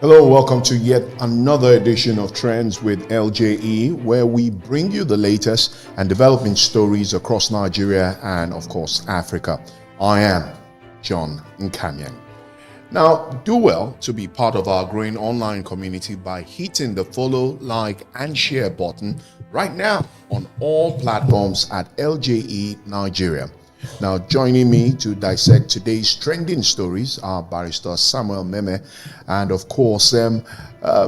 Hello, welcome to yet another edition of Trends with LJE, where we bring you the latest and developing stories across Nigeria and, of course, Africa. I am John Nkanyan. Now, do well to be part of our growing online community by hitting the follow, like, and share button right now on all platforms at LJE Nigeria. Now, joining me to dissect today's trending stories are Barrister Samuel Meme and, of course,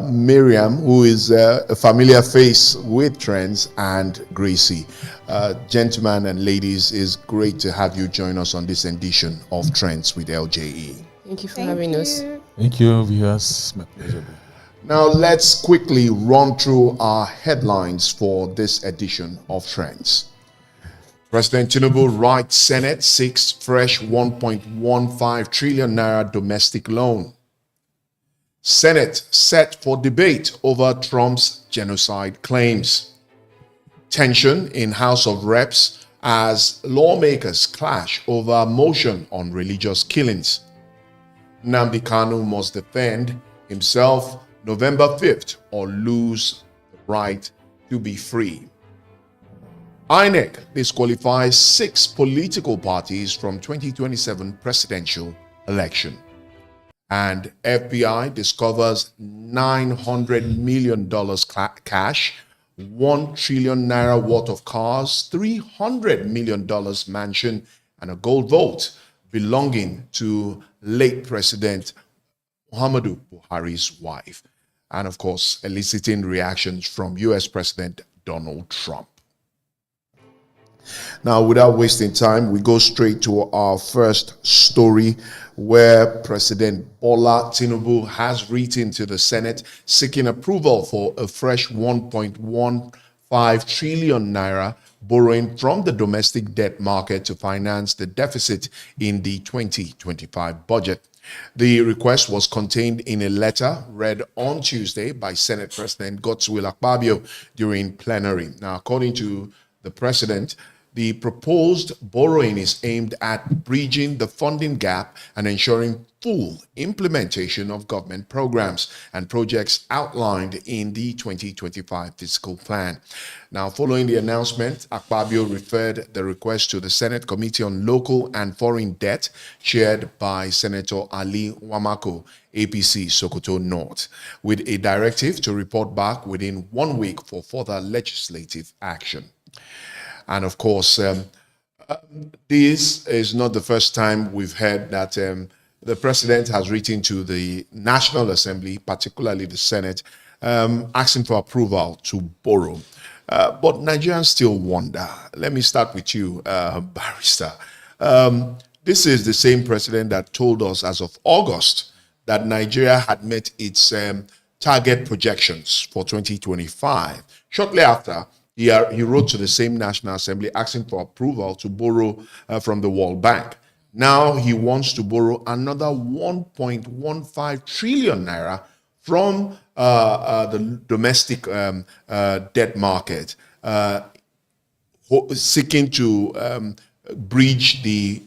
Miriam, who is a familiar face with Trends, and Gracie. Gentlemen and ladies, it's great to have you join us on this edition of Trends with LJE. Thank you for having us. Thank you, viewers. My pleasure. Now, let's quickly run through our headlines for this edition of Trends. President Tinubu writes Senate seeks fresh 1.15 trillion naira domestic loan. Senate set for debate over Trump's genocide claims. Tension in House of Reps as lawmakers clash over motion on religious killings. Nnamdi Kanu must defend himself November 5th or lose the right to be free. INEC disqualifies 6 political parties from 2027 presidential election. And FBI discovers $900 million cash, 1 trillion naira worth of cars, $300 million mansion, and a gold vault belonging to late President Muhammadu Buhari's wife. And of course, eliciting reactions from US President Donald Trump. Now, without wasting time, we go straight to our first story, where President Bola Tinubu has written to the Senate seeking approval for a fresh 1.15 trillion naira borrowing from the domestic debt market to finance the deficit in the 2025 budget. The request was contained in a letter read on Tuesday by Senate President Godswill Akpabio during plenary. Now, according to the president, the proposed borrowing is aimed at bridging the funding gap and ensuring full implementation of government programs and projects outlined in the 2025 fiscal plan. Now, following the announcement, Akpabio referred the request to the Senate Committee on Local and Foreign Debt, chaired by Senator Ali Wamako, APC, Sokoto North, with a directive to report back within 1 week for further legislative action. And of course, this is not the first time we've heard that the president has written to the National Assembly, particularly the Senate, asking for approval to borrow. But Nigerians still wonder. Let me start with you, Barrister. This is the same president that told us as of August that Nigeria had met its target projections for 2025. Shortly after, he wrote to the same National Assembly asking for approval to borrow from the World Bank. Now he wants to borrow another 1.15 trillion naira from the domestic debt market, seeking to bridge the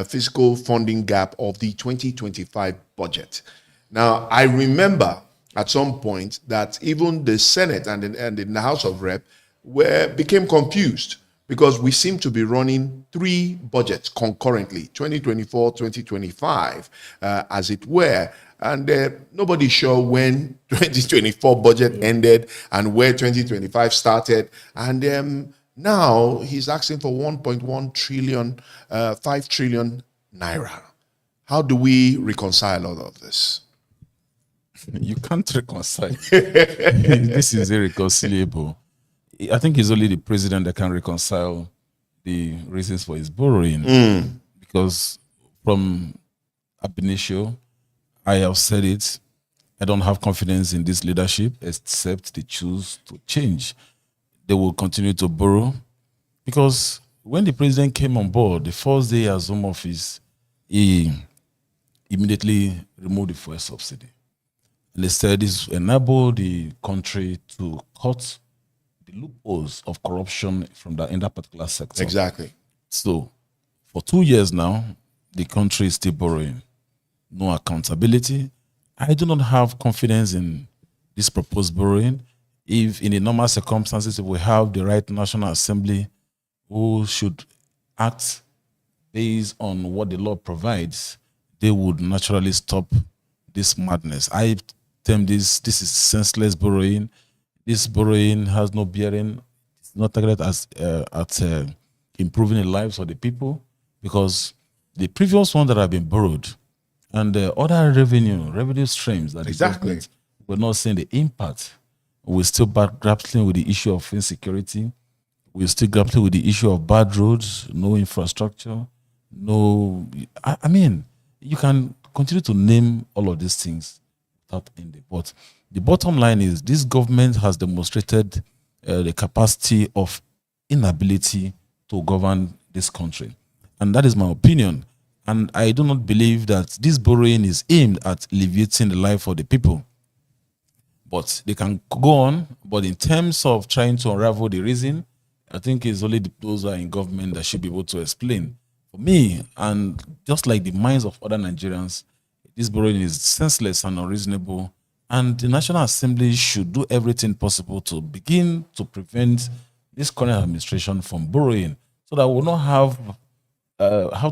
fiscal funding gap of the 2025 budget. Now, I remember at some point that even the Senate and in the House of Rep became confused because we seem to be running 3 budgets concurrently, 2024, 2025, as it were. And nobody's sure when 2024 budget ended and where 2025 started. And now he's asking for 1.1 trillion, 5 trillion naira. How do we reconcile all of this? You can't reconcile. This is irreconcilable. I think it's only the president that can reconcile the reasons for his borrowing. Because from ab initio, I have said it, I don't have confidence in this leadership except they choose to change. They will continue to borrow. Because when the president came on board, the first day as Home Office, he immediately removed the fuel subsidy. And they said this enabled the country to cut the loopholes of corruption in that particular sector. Exactly. So, for 2 years now, the country is still borrowing. No accountability, I do not have confidence in this proposed borrowing. If in the normal circumstances, if we have the right National Assembly who should act based on what the law provides, they would naturally stop this madness. I term this is senseless borrowing. This borrowing has no bearing. It's not targeted as at improving the lives of the people, because the previous one that have been borrowed and the other revenue streams that the government were not seeing the impact. We're still grappling with the issue of insecurity. We're still grappling with the issue of bad roads, no infrastructure, no. I mean, you can continue to name all of these things without ending. But the bottom line is this government has demonstrated the capacity of inability to govern this country. And that is my opinion. And I do not believe that this borrowing is aimed at alleviating the life of the people. But they can go on. But in terms of trying to unravel the reason, I think it's only those who are in government that should be able to explain. For me, and just like the minds of other Nigerians, this borrowing is senseless and unreasonable. And the National Assembly should do everything possible to begin to prevent this current administration from borrowing, so that we will not have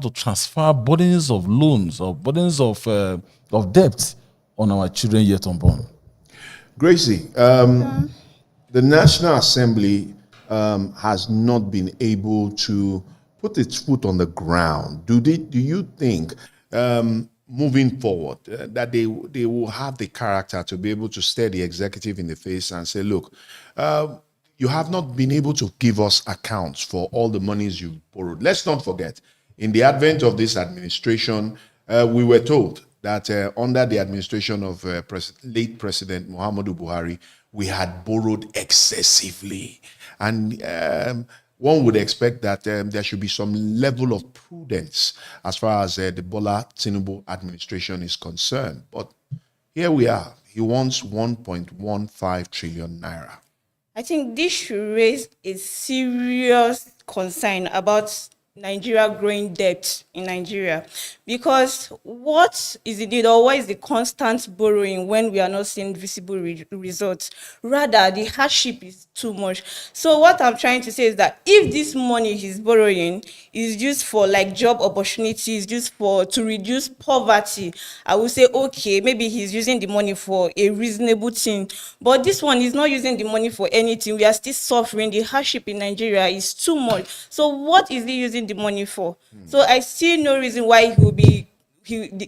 to transfer burdens of loans or burdens of debt on our children yet unborn. Gracie, the National Assembly has not been able to put its foot on the ground. Do you think, moving forward, that they will have the character to be able to stare the executive in the face and say, look, you have not been able to give us accounts for all the monies you borrowed. Let's not forget, in the advent of this administration, we were told that under the administration of late President Muhammadu Buhari, we had borrowed excessively. And one would expect that there should be some level of prudence as far as the Bola Tinubu administration is concerned. But here we are. He wants 1.15 trillion naira. I think this should raise a serious concern about Nigeria growing debt in Nigeria, because what is the need, or what is the constant borrowing when we are not seeing visible results? Rather, the hardship is too much. So what I'm trying to say is that if this money he's borrowing is used for like job opportunities, used to reduce poverty, I would say, okay, maybe he's using the money for a reasonable thing. But this one is not using the money for anything. We are still suffering. The hardship in Nigeria is too much. So what is he using the money for? So I see no reason why he will be.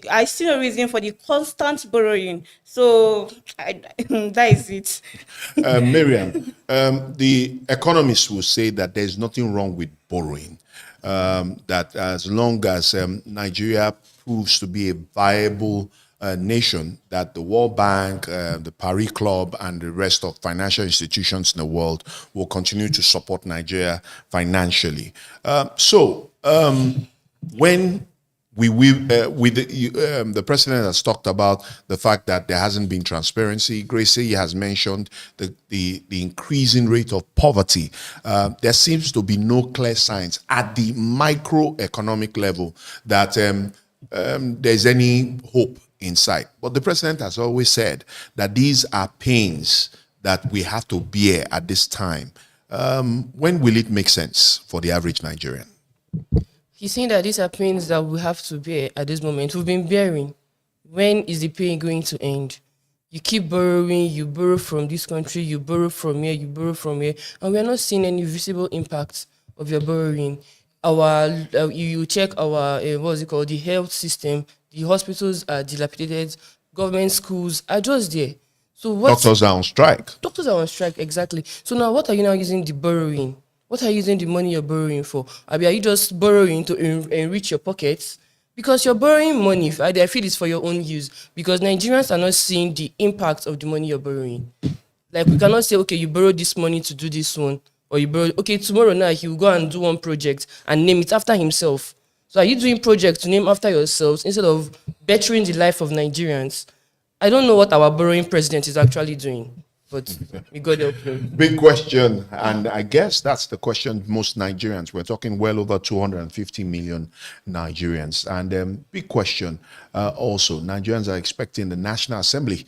I see no reason for the constant borrowing. So that is it. Miriam, the economists will say that there's nothing wrong with borrowing. That as long as Nigeria proves to be a viable nation, that the World Bank, the Paris Club, and the rest of financial institutions in the world will continue to support Nigeria financially. When the president has talked about the fact that there hasn't been transparency. Gracie has mentioned the increasing rate of poverty. There seems to be no clear signs at the microeconomic level that there's any hope in sight. But the president has always said that these are pains that we have to bear at this time. When will it make sense for the average Nigerian? He's saying that these are pains that we have to bear at this moment. We've been bearing. When is the pain going to end? You keep borrowing, you borrow from this country, you borrow from here, you borrow from here, and we are not seeing any visible impact of your borrowing. You check our, the health system, the hospitals are dilapidated, government schools are just there. So doctors are on strike. Doctors are on strike, exactly. So now what are you now using the borrowing? What are you using the money you're borrowing for? Are you just borrowing to enrich your pockets? Because you're borrowing money, I feel it's for your own use. Because Nigerians are not seeing the impact of the money you're borrowing. Like, we cannot say, okay, you borrowed this money to do this one. Or you borrowed, okay, tomorrow now he will go and do one project and name it after himself. So are you doing projects to name after yourselves instead of bettering the life of Nigerians? I don't know what our borrowing president is actually doing. But we got help him. Big question, and I guess that's the question most Nigerians. We're talking well over 250 million Nigerians, and big question also. Nigerians are expecting the National Assembly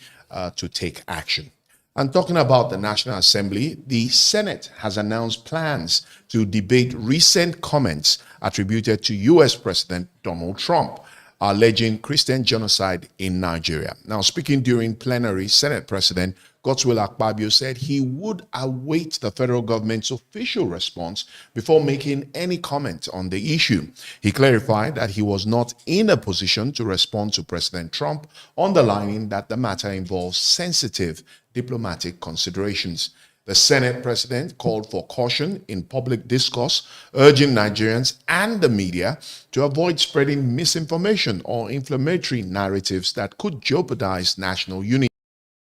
to take action. And talking about the National Assembly, the Senate has announced plans to debate recent comments attributed to U.S. President Donald Trump, alleging Christian genocide in Nigeria. Now, speaking during plenary, Senate President Godswill Akpabio said he would await the federal government's official response before making any comment on the issue. He clarified that he was not in a position to respond to President Trump, underlining that the matter involves sensitive diplomatic considerations. The Senate President called for caution in public discourse, urging Nigerians and the media to avoid spreading misinformation or inflammatory narratives that could jeopardize national unity,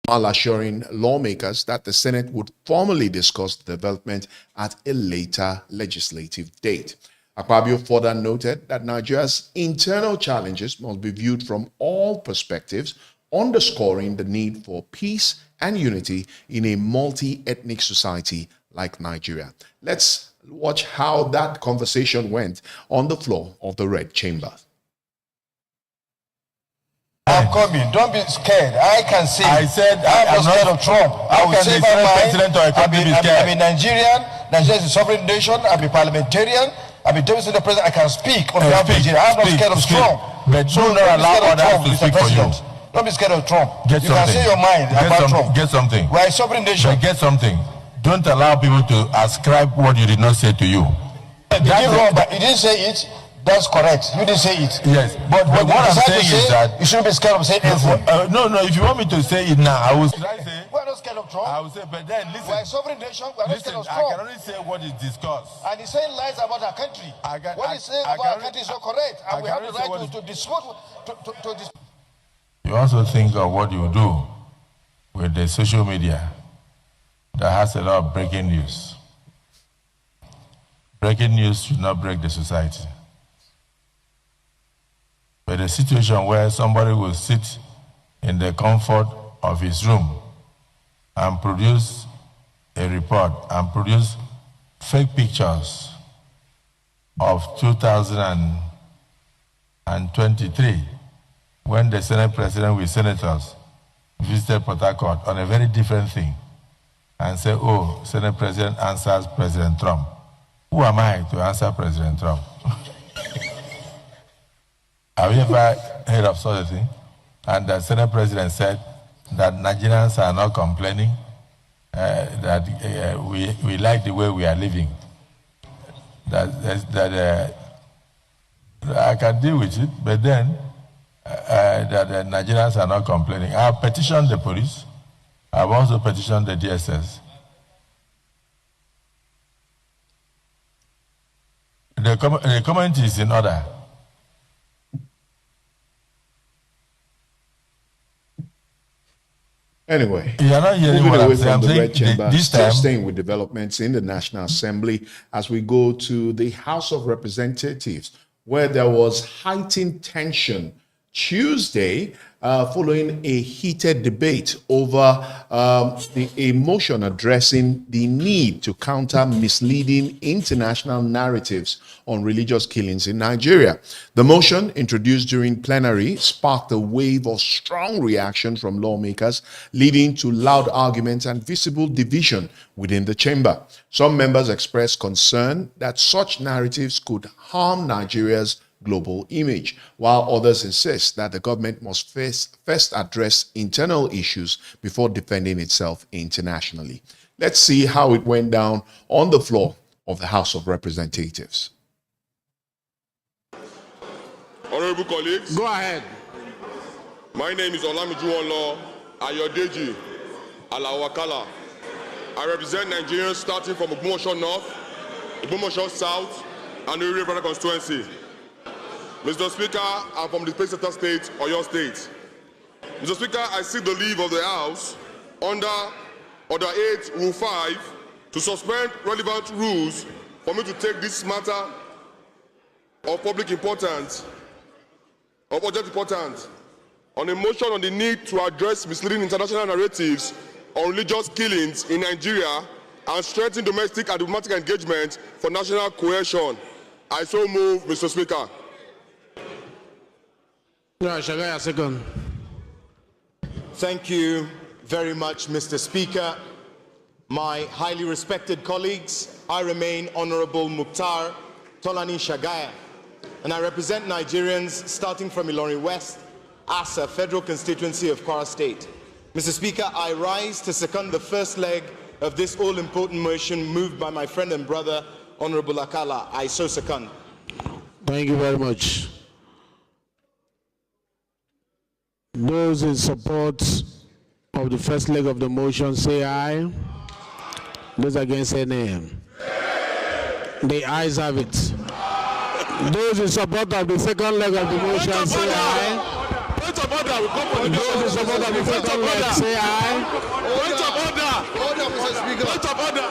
while assuring lawmakers that the Senate would formally discuss the development at a later legislative date. Akpabio further noted that Nigeria's internal challenges must be viewed from all perspectives, underscoring the need for peace and unity in a multi-ethnic society like Nigeria. Let's watch how that conversation went on the floor of the Red Chamber. I'm coming. Don't be scared. I can say. I said I'm not scared of Trump. I will say my president or I'm a Nigerian. Nigeria is a sovereign nation. I'm a parliamentarian. I'm a deputy president. I can speak on behalf of Nigeria. I'm not scared of Trump. But do not allow others to speak for you. Don't be scared of Trump. Get you can say your mind about Trump. Get something. We are a sovereign nation. But get something. Don't allow people to ascribe what you did not say to you. You did wrong, but you didn't say it. That's correct. You didn't say it. Yes. But what I'm saying is that you shouldn't be scared of saying anything. No. If you want me to say it now, I will say. We're not scared of Trump. I will say, but then listen. We're a sovereign nation. We're not scared of Trump. I can only say what is discussed. And he's saying lies about our country. What he's saying about our country is not correct. And we have the right to discuss. You also think of what you do with the social media that has a lot of breaking news. Breaking news should not break the society. But a situation where somebody will sit in the comfort of his room and produce a report and produce fake pictures of 2023 when the Senate President with senators visited Port Harcourt on a very different thing and say, oh, Senate President answers President Trump. Who am I to answer President Trump? Have you ever heard of such a thing? And the Senate President said that Nigerians are not complaining, that we like the way we are living. That I can deal with it, but then that the Nigerians are not complaining. I have petitioned the police. I have also petitioned the DSS. The comment is in order. Anyway, you're not hearing moving what away I'm saying. from the Red Chamber, this still time, staying with developments in the National Assembly as we go to the House of Representatives, where there was heightened tension Tuesday following a heated debate over a motion addressing the need to counter misleading international narratives on religious killings in Nigeria. The motion, introduced during plenary, sparked a wave of strong reaction from lawmakers, leading to loud arguments and visible division within the chamber. Some members expressed concern that such narratives could harm Nigeria's global image, while others insist that the government must first address internal issues before defending itself internationally. Let's see how it went down on the floor of the House of Representatives. Honorable colleagues, go ahead. My name is Olamijuwonlo Ayodeji Alawakala. I represent Nigerians starting from Ogbomoso North, Ogbomoso South, and the River constituency. Mr. Speaker, I'm from the Pace-Setter State, Oyo State. Mr. Speaker, I seek the leave of the House under Order 8, Rule 5, to suspend relevant rules for me to take this matter of public importance, of urgent importance, on a motion on the need to address misleading international narratives on religious killings in Nigeria and strengthen domestic and diplomatic engagement for national cohesion. I so move, Mr. Speaker. Second. Thank you very much, Mr. Speaker. My highly respected colleagues, I remain Honorable Mukhtar Tolani Shagaya, and I represent Nigerians starting from Ilorin West, Asa, Federal Constituency of Kwara State. Mr. Speaker, I rise to second the first leg of this all-important motion moved by my friend and brother, Honorable Akala. I so second. Thank you very much. Those in support of the first leg of the motion say aye. Those against say nay. The ayes have it. Those in support of the second leg of the motion say aye. Point of order. Those in support of the second leg say aye. Point of order. Order, Mr. Speaker. Point of order.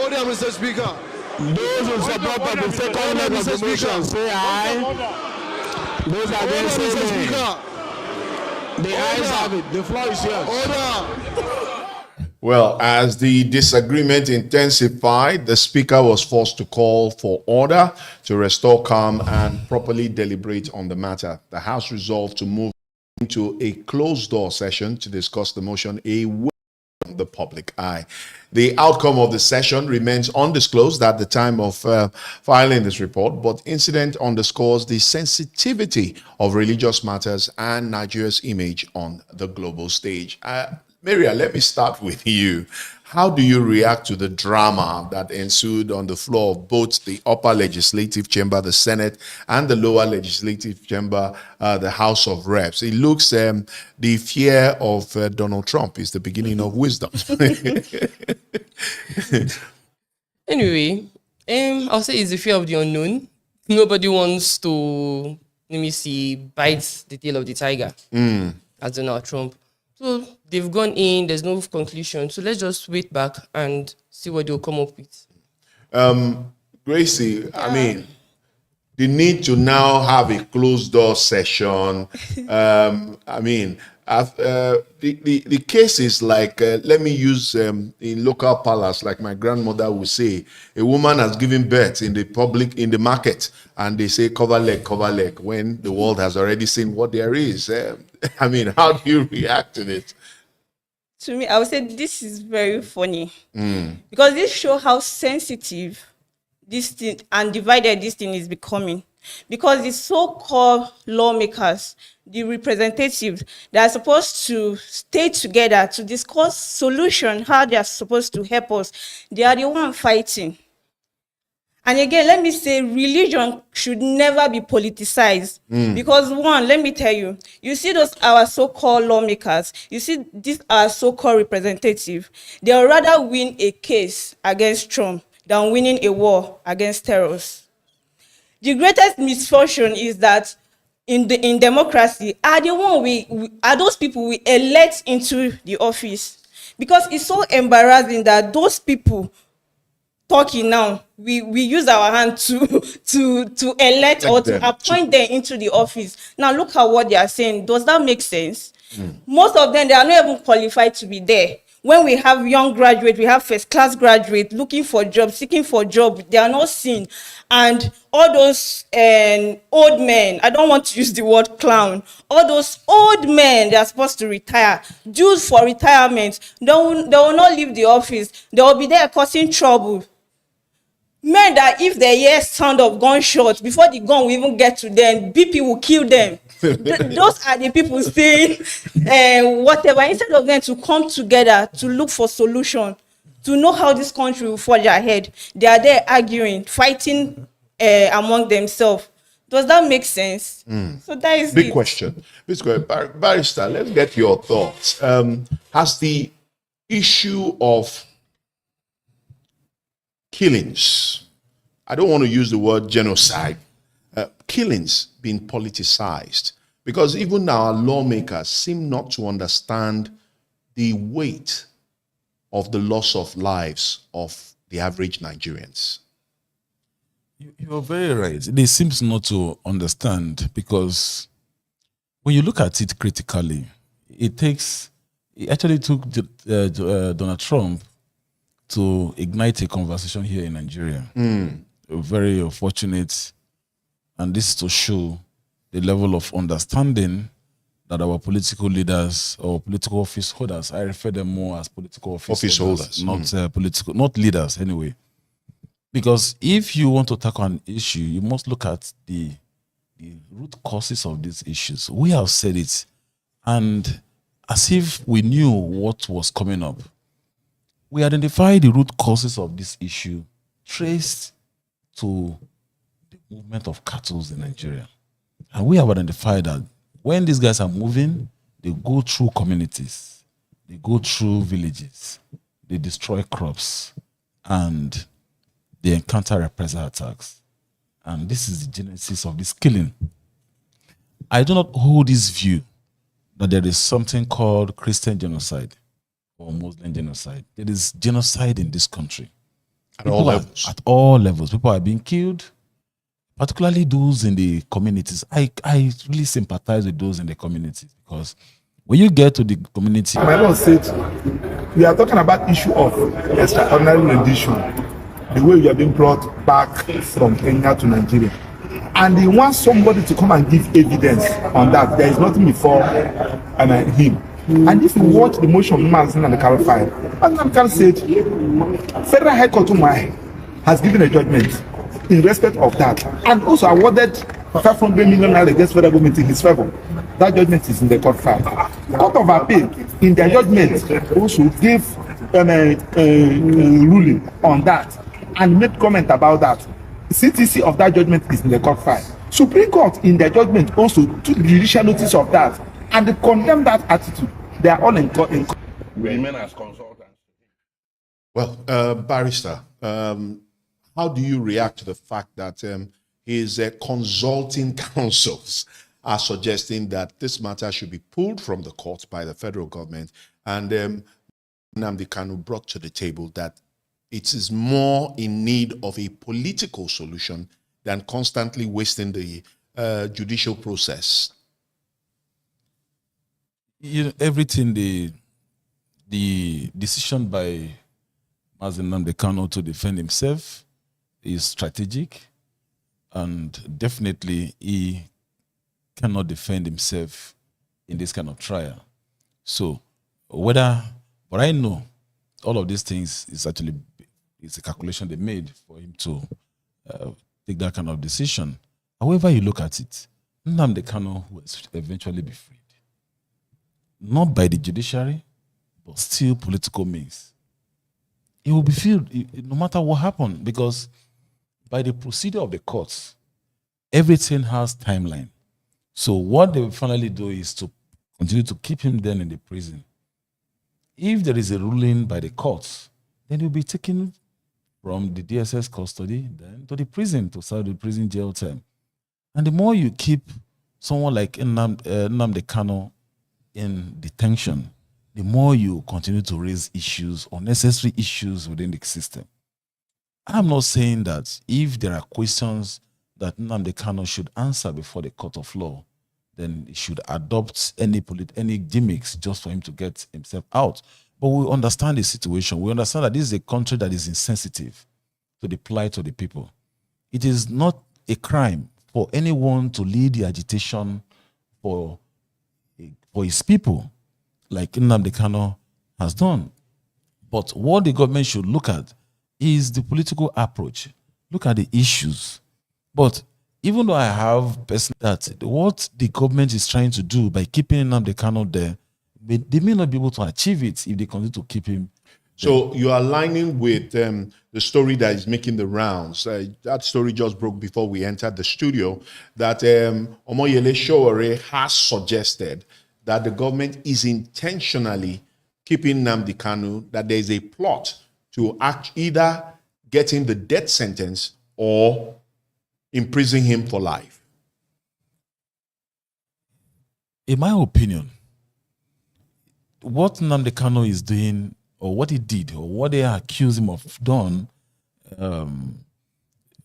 Order, Mr. Speaker. Those in support of the second leg of the motion say aye. Those against say nay. The ayes have it. The floor is yours. Order. Well, as the disagreement intensified, the Speaker was forced to call for order to restore calm and properly deliberate on the matter. The House resolved to move into a closed-door session to discuss the motion away from the public eye. The outcome of the session remains undisclosed at the time of filing this report, but incident underscores the sensitivity of religious matters and Nigeria's image on the global stage. Maria, let me start with you. How do you react to the drama that ensued on the floor of both the upper legislative chamber, the Senate, and the lower legislative chamber, the House of Reps? It looks the fear of Donald Trump is the beginning of wisdom. Anyway, I'll say it's the fear of the unknown. Nobody wants to, let me see, bite the tail of the tiger, as Donald Trump. So they've gone in, there's no conclusion. So let's just wait back and see what they'll come up with. Gracie, I mean, the need to now have a closed door session. I mean, the case is like, let me use in local palace, like my grandmother would say, a woman has given birth in the public, in the market, and they say cover leg, when the world has already seen what there is. I mean, how do you react to it? To me, I would say this is very funny because this shows how sensitive this thing and divided this thing is becoming. Because the so-called lawmakers, the representatives, they are supposed to stay together to discuss solution, how they are supposed to help us. They are the one fighting. And again, let me say, religion should never be politicized. Because one, let me tell you, you see those our so-called lawmakers, you see these our so-called representatives, they'll rather win a case against Trump than winning a war against terrorists. The greatest misfortune is that in democracy are the one are those people we elect into the office, because it's so embarrassing that those people talking now we use our hand to elect or to appoint them into the office. Now look at what they are saying. Does that make sense? Most of them, they are not even qualified to be there. When we have young graduates, we have first-class graduates looking for jobs, seeking for jobs, they are not seen. And all those old men, I don't want to use the word clown, all those old men, they are supposed to retire, due for retirement, they will not leave the office. They will be there causing trouble. Men that if they hear sound of gunshot, before the gun will even get to them, BP will kill them. Those are the people saying whatever, instead of them to come together to look for solution, to know how this country will forge ahead. They are there arguing, fighting among themselves. Does that make sense? So that is big question. Barrister, let's get your thoughts. Has the issue of killings, I don't want to use the word genocide, killings being politicized? Because even our lawmakers seem not to understand the weight of the loss of lives of the average Nigerians. You're very right. They seem not to understand, because when you look at it critically, it takes It actually took Donald Trump to ignite a conversation here in Nigeria. Very unfortunate, and this is to show the level of understanding that our political leaders or political office holders, I refer them more as political office holders. Not leaders anyway. Because if you want to tackle an issue, you must look at the root causes of these issues. We have said it, and as if we knew what was coming up. We identified the root causes of this issue traced to the movement of cattle in Nigeria. And we have identified that when these guys are moving, they go through communities, they go through villages, they destroy crops, and they encounter reprisal attacks. And this is the genesis of this killing. I do not hold this view that there is something called Christian genocide or Muslim genocide. There is genocide in this country. At all levels. At all levels. People are being killed, particularly those in the communities. I really sympathize with those in the communities, because when you get to the community... My Lord said, we are talking about issue of extraordinary rendition, the way we have been brought back from Kenya to Nigeria. And he wants somebody to come and give evidence on that. There is nothing before him. And if you watch the motion of Nnamdi Kanu file, Nnamdi Kanu said, Federal High Court has given a judgment in respect of that, and also awarded 500 million naira against federal government in his favor. That judgment is in the court file. The Court of Appeal, in their judgment, also gave a ruling on that and made comment about that. CTC of that judgment is in the court file. Supreme Court, in their judgment, also took judicial notice of that and they condemned that attitude. They are all in court. We remain as consultants. Well, Barrister, how do you react to the fact that his consulting councils are suggesting that this matter should be pulled from the court by the federal government, and Nnamdi Kanu brought to the table that it is more in need of a political solution than constantly wasting the judicial process? You know, everything, the decision by Nnamdi Kanu to defend himself is strategic, and definitely he cannot defend himself in this kind of trial. So but I know all of these things is actually a calculation they made for him to take that kind of decision. However you look at it, Nnamdi Kanu will eventually be freed. Not by the judiciary, but still political means. He will be freed no matter what happened, because by the procedure of the courts, everything has timeline. So what they will finally do is to continue to keep him then in the prison. If there is a ruling by the courts, then he'll be taken from the DSS custody then to the prison to serve the prison jail term. And the more you keep someone like Nnamdi Kanu in detention, the more you continue to raise issues, unnecessary issues within the system. I'm not saying that if there are questions that Nnamdi Kanu should answer before the court of law, then he should adopt any gimmicks just for him to get himself out. But we understand the situation. We understand that this is a country that is insensitive to the plight of the people. It is not a crime for anyone to lead the agitation for his people, like Nnamdi Kanu has done. But what the government should look at is the political approach. Look at the issues. But even though I have personally that what the government is trying to do by keeping Nnamdi Kanu there, they may not be able to achieve it if they continue to keep him. So you are aligning with the story that is making the rounds. That story just broke before we entered the studio, that Omoyele Sowore has suggested that the government is intentionally keeping Nnamdi Kanu, that there is a plot to either get him the death sentence or imprison him for life. In my opinion, what Nnamdi Kanu is doing, or what he did, or what they accuse him of done,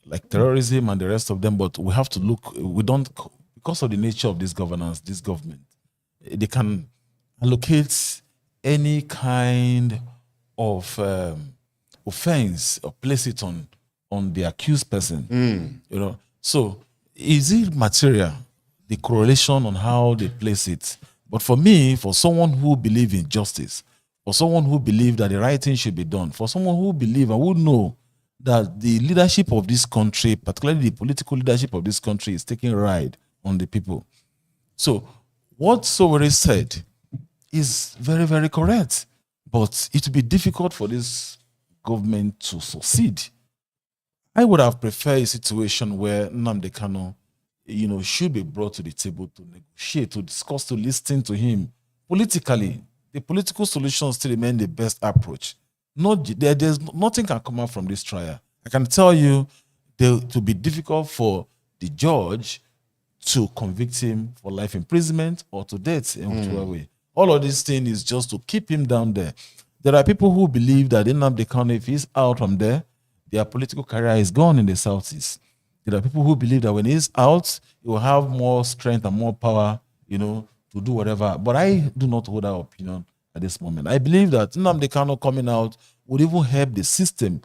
like terrorism and the rest of them, but we have to look, because of the nature of this governance, this government, they can allocate any kind of offense or place it on the accused person. You know, so is it material, the correlation on how they place it? But for me, for someone who believes in justice, for someone who believes that the right thing should be done, for someone who believes and would know that the leadership of this country, particularly the political leadership of this country, is taking a ride on the people. So what Sowore said is very, very correct. But it will be difficult for this government to succeed. I would have preferred a situation where Nnamdi Kanu, should be brought to the table to negotiate, to discuss, to listen to him politically. The political solutions still remain the best approach. There's nothing can come out from this trial. I can tell you, it will be difficult for the judge to convict him for life imprisonment or to death in whichever way. All of this thing is just to keep him down there. There are people who believe that Nnamdi Kanu, if he's out from there, their political career is gone in the Southeast. There are people who believe that when he's out, he will have more strength and more power, to do whatever. But I do not hold that opinion at this moment. I believe that Nnamdi Kanu coming out would even help the system.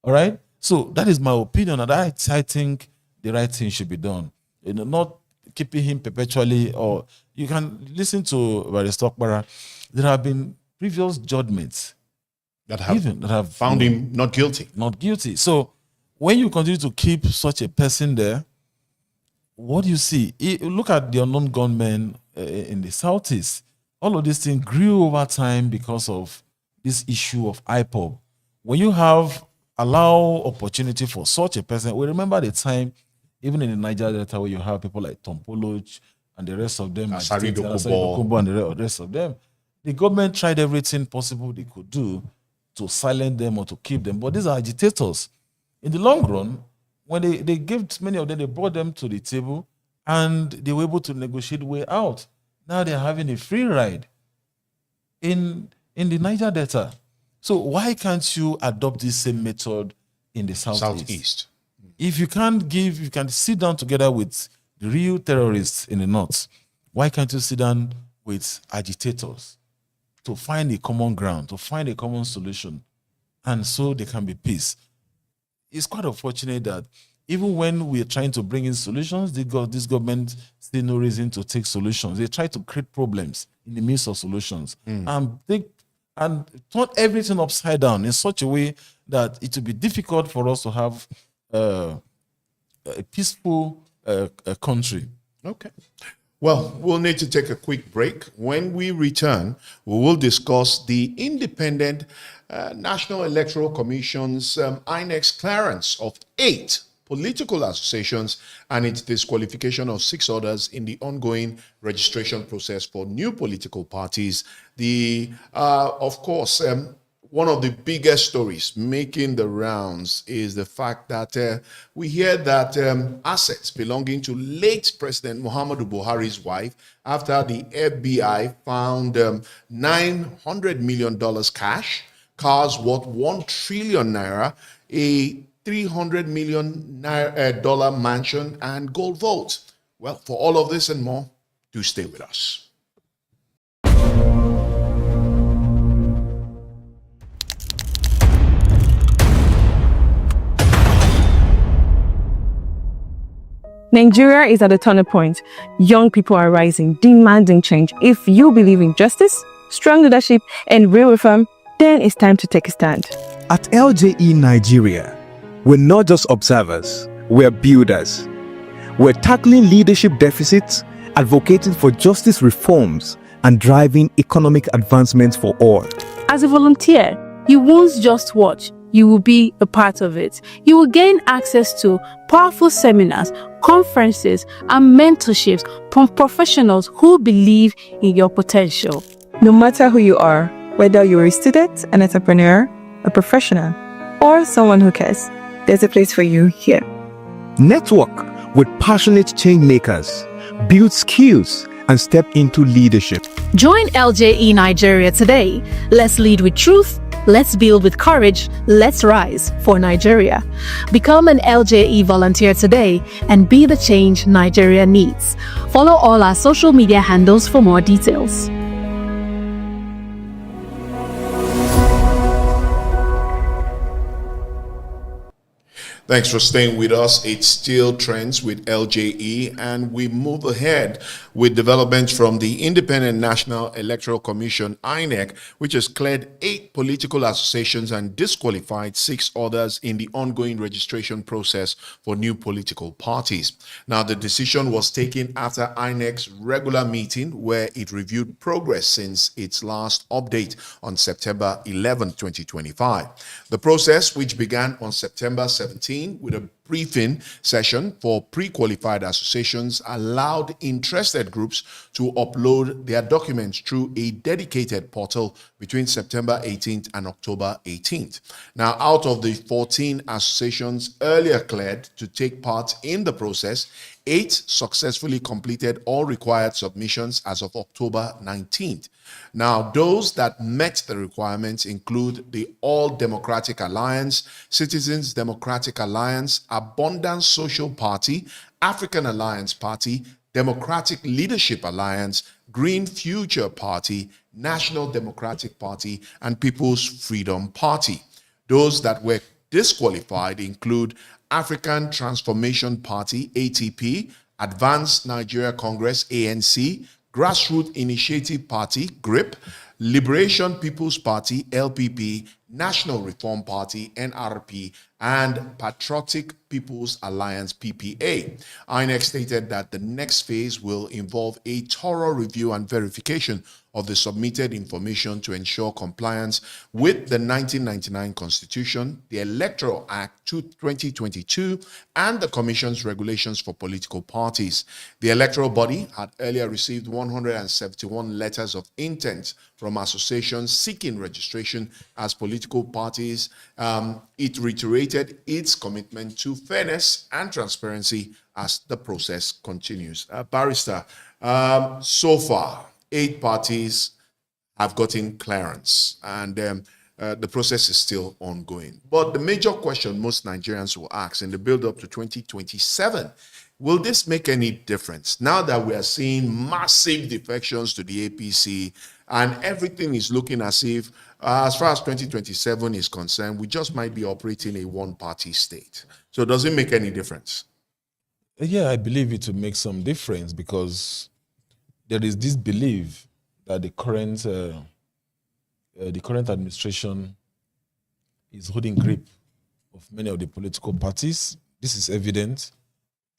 All right? So that is my opinion, and I think the right thing should be done. Not keeping him perpetually, or you can listen to Barrister Okpara. There have been previous judgments that have found him not guilty. Not guilty. So when you continue to keep such a person there, what do you see? Look at the unknown gunmen in the Southeast. All of these things grew over time because of this issue of IPOB. When you allow opportunity for such a person, we remember the time, even in the Niger Delta, where you have people like Tom Poloch and the rest of them, Asari Dokubo and the rest of them. The government tried everything possible they could do to silence them or to keep them. But these are agitators. In the long run, when they gave many of them, they brought them to the table and they were able to negotiate way out. Now they're having a free ride in the Niger Delta. So why can't you adopt this same method in the Southeast? If you can sit down together with the real terrorists in the North, why can't you sit down with agitators to find a common ground, to find a common solution, and so there can be peace? It's quite unfortunate that even when we are trying to bring in solutions, this government still no reason to take solutions. They try to create problems in the midst of solutions and turn everything upside down in such a way that it will be difficult for us to have a peaceful country. Okay. Well, we'll need to take a quick break. When we return, we will discuss the independent National Electoral Commission's INEC clearance of 8 political associations and its disqualification of 6 others in the ongoing registration process for new political parties. Of course, one of the biggest stories making the rounds is the fact that we hear that assets belonging to late President Muhammadu Buhari's wife, after the FBI found $900 million cash, cars worth 1 trillion naira, a $300 million dollar mansion, and gold vault. Well, for all of this and more, do stay with us. Nigeria is at a turning point. Young people are rising, demanding change. If you believe in justice, strong leadership, and real reform, then it's time to take a stand. At LJE Nigeria, we're not just observers, we're builders. We're tackling leadership deficits, advocating for justice reforms, and driving economic advancements for all. As a volunteer, you won't just watch, you will be a part of it. You will gain access to powerful seminars, conferences, and mentorships from professionals who believe in your potential. No matter who you are, whether you're a student, an entrepreneur, a professional, or someone who cares, there's a place for you here. Network with passionate change makers, build skills, and step into leadership. Join LJE Nigeria today. Let's lead with truth. Let's build with courage. Let's rise for Nigeria. Become an LJE volunteer today and be the change Nigeria needs. Follow all our social media handles for more details. Thanks for staying with us. It's still Trends with LJE, and we move ahead with developments from the Independent National Electoral Commission, INEC, which has cleared 8 political associations and disqualified 6 others in the ongoing registration process for new political parties. Now, the decision was taken after INEC's regular meeting where it reviewed progress since its last update on September 11, 2025. The process, which began on September 17, with a briefing session for pre-qualified associations, allowed interested groups to upload their documents through a dedicated portal between September 18th and October 18th. Now, out of the 14 associations earlier cleared to take part in the process, 8 successfully completed all required submissions as of October 19th. Now, those that met the requirements include the All Democratic Alliance, Citizens Democratic Alliance, Abundance Social Party, African Alliance Party, Democratic Leadership Alliance, Green Future Party, National Democratic Party, and People's Freedom Party. Those that were disqualified include African Transformation Party, ATP, Advanced Nigeria Congress, ANC, Grassroots Initiative Party, GRIP, Liberation People's Party, LPP, National Reform Party, NRP, and Patriotic People's Alliance, PPA. INEC stated that the next phase will involve a thorough review and verification of the submitted information to ensure compliance with the 1999 Constitution, the Electoral Act 2022, and the Commission's regulations for political parties. The electoral body had earlier received 171 letters of intent from associations seeking registration as political parties. It reiterated its commitment to fairness and transparency as the process continues. Barrister, so far, 8 parties have gotten clearance, and the process is still ongoing. But the major question most Nigerians will ask in the build-up to 2027, will this make any difference? Now that we are seeing massive defections to the APC and everything is looking as if, as far as 2027 is concerned, we just might be operating a one-party state. So does it make any difference? Yeah, I believe it will make some difference because there is this belief that the current administration is holding grip of many of the political parties. This is evident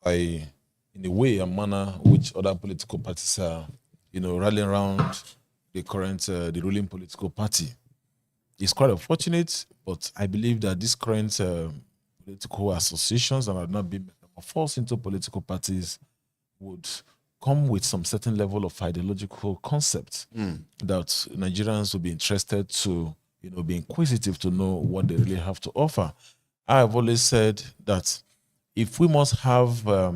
by, in a way, a manner which other political parties are, rallying around the current, the ruling political party. It's quite unfortunate, but I believe that these current political associations that have not been forced into political parties would come with some certain level of ideological concept that Nigerians will be interested to, be inquisitive to know what they really have to offer. I have always said that if we must have a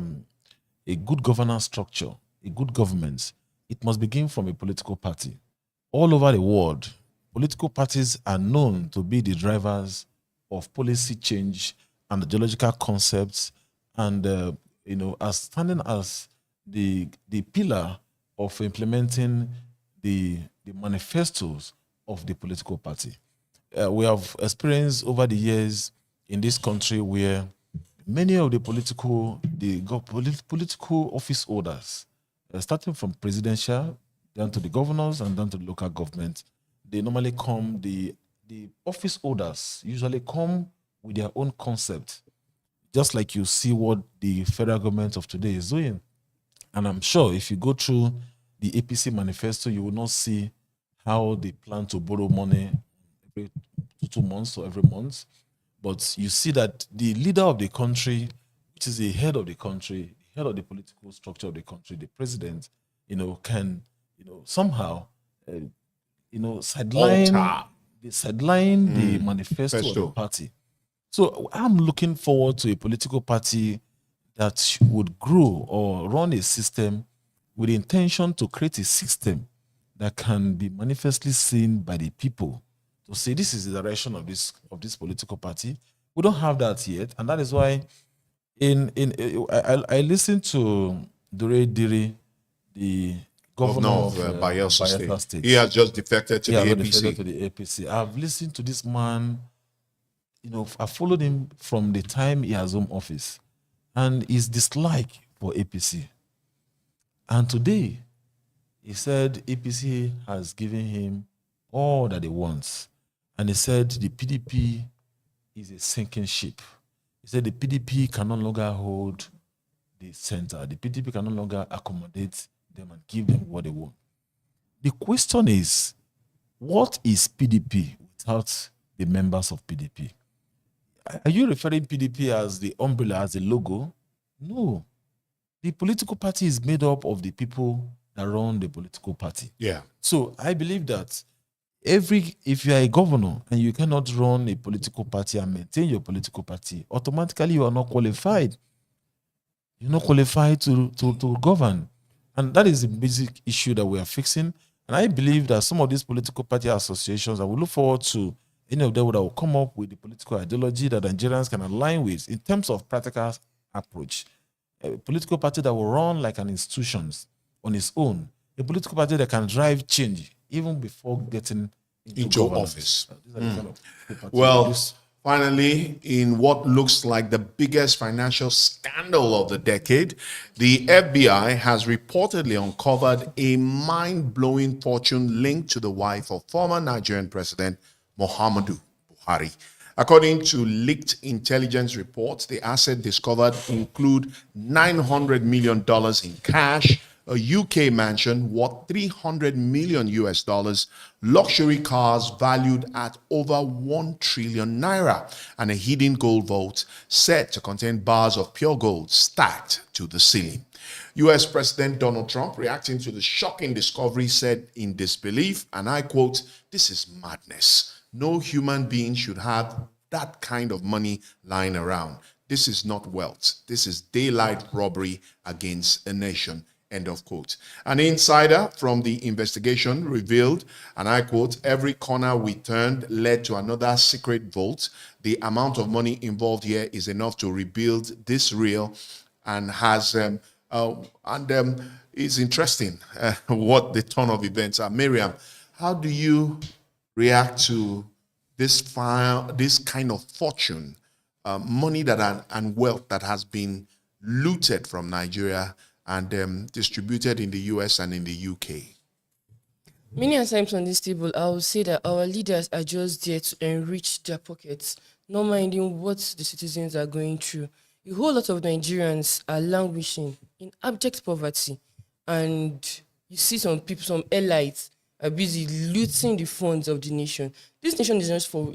good governance structure, a good government, it must begin from a political party. All over the world, political parties are known to be the drivers of policy change and ideological concepts, and as standing as the pillar of implementing the manifestos of the political party. We have experienced over the years in this country where many of the political office holders, starting from presidential down to the governors and down to the local government, they normally come, the office holders usually come with their own concept, just like you see what the federal government of today is doing. And I'm sure if you go through the APC manifesto, you will not see how they plan to borrow money every 2 months or every month. But you see that the leader of the country, which is the head of the country, the head of the political structure of the country, the president, can, somehow, sideline the manifesto of the party. So I'm looking forward to a political party that would grow or run a system with the intention to create a system that can be manifestly seen by the people to say this is the direction of this political party. We don't have that yet, and that is why I listened to Dure Diri, the governor of Bayelsa State. He has just defected to the APC. I've listened to this man. I followed him from the time he has home office and his dislike for APC. And today, he said APC has given him all that he wants. And he said the PDP is a sinking ship. He said the PDP can no longer hold the center. The PDP can no longer accommodate them and give them what they want. The question is, what is PDP without the members of PDP? Are you referring PDP as the umbrella, as the logo? No. The political party is made up of the people that run the political party. Yeah. So I believe that if you are a governor and you cannot run a political party and maintain your political party, automatically you are not qualified. You're not qualified to govern. And that is the basic issue that we are fixing. And I believe that some of these political party associations, I will look forward to any of them that will come up with the political ideology that Nigerians can align with in terms of practical approach. A political party that will run like an institution on its own. A political party that can drive change even before getting into office. Well, finally, in what looks like the biggest financial scandal of the decade, the FBI has reportedly uncovered a mind-blowing fortune linked to the wife of former Nigerian President Muhammadu Buhari. According to leaked intelligence reports, the assets discovered include $900 million in cash, a UK mansion worth $300 million US, luxury cars valued at over 1 trillion naira, and a hidden gold vault said to contain bars of pure gold stacked to the ceiling. US President Donald Trump, reacting to the shocking discovery, said in disbelief, and I quote, "This is madness. No human being should have that kind of money lying around. This is not wealth. This is daylight robbery against a nation." End of quote. An insider from the investigation revealed, and I quote, "Every corner we turned led to another secret vault. The amount of money involved here is enough to rebuild this real," and has it's interesting what the turn of events are. Miriam, how do you react to this kind of fortune, money and wealth that has been looted from Nigeria and distributed in the US and in the UK? Many times on this table, I will say that our leaders are just there to enrich their pockets, not minding what the citizens are going through. A whole lot of Nigerians are languishing in abject poverty, and you see some people, some elites, are busy looting the funds of the nation. This nation is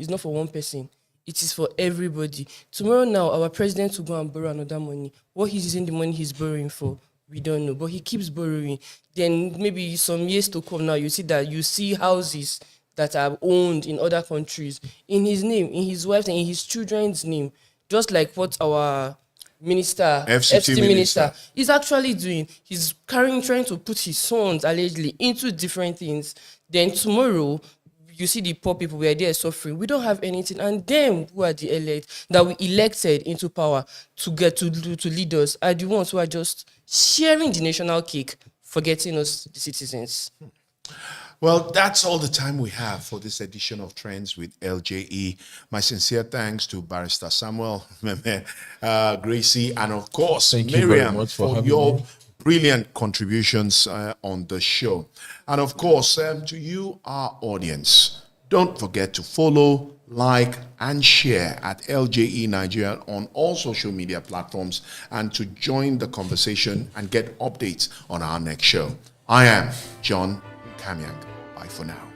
not for one person. It is for everybody. Tomorrow now, our president will go and borrow another money. What he's using the money he's borrowing for, we don't know. But he keeps borrowing. Then maybe some years to come now, you see houses that are owned in other countries in his name, in his wife's and in his children's name. Just like what our FCT minister is actually doing. He's trying to put his sons allegedly into different things. Then tomorrow, you see the poor people where they are suffering. We don't have anything. And them who are the elect that we elected into power to get to lead us are the ones who are just sharing the national cake, forgetting us, the citizens. Well, that's all the time we have for this edition of Trends with LJE. My sincere thanks to Barrister Samuel, Gracie, and of course, Miriam for your brilliant contributions on the show. And of course, to you, our audience, don't forget to follow, like, and share at LJE Nigeria on all social media platforms, and to join the conversation and get updates on our next show. I am John Kamyang. Bye for now.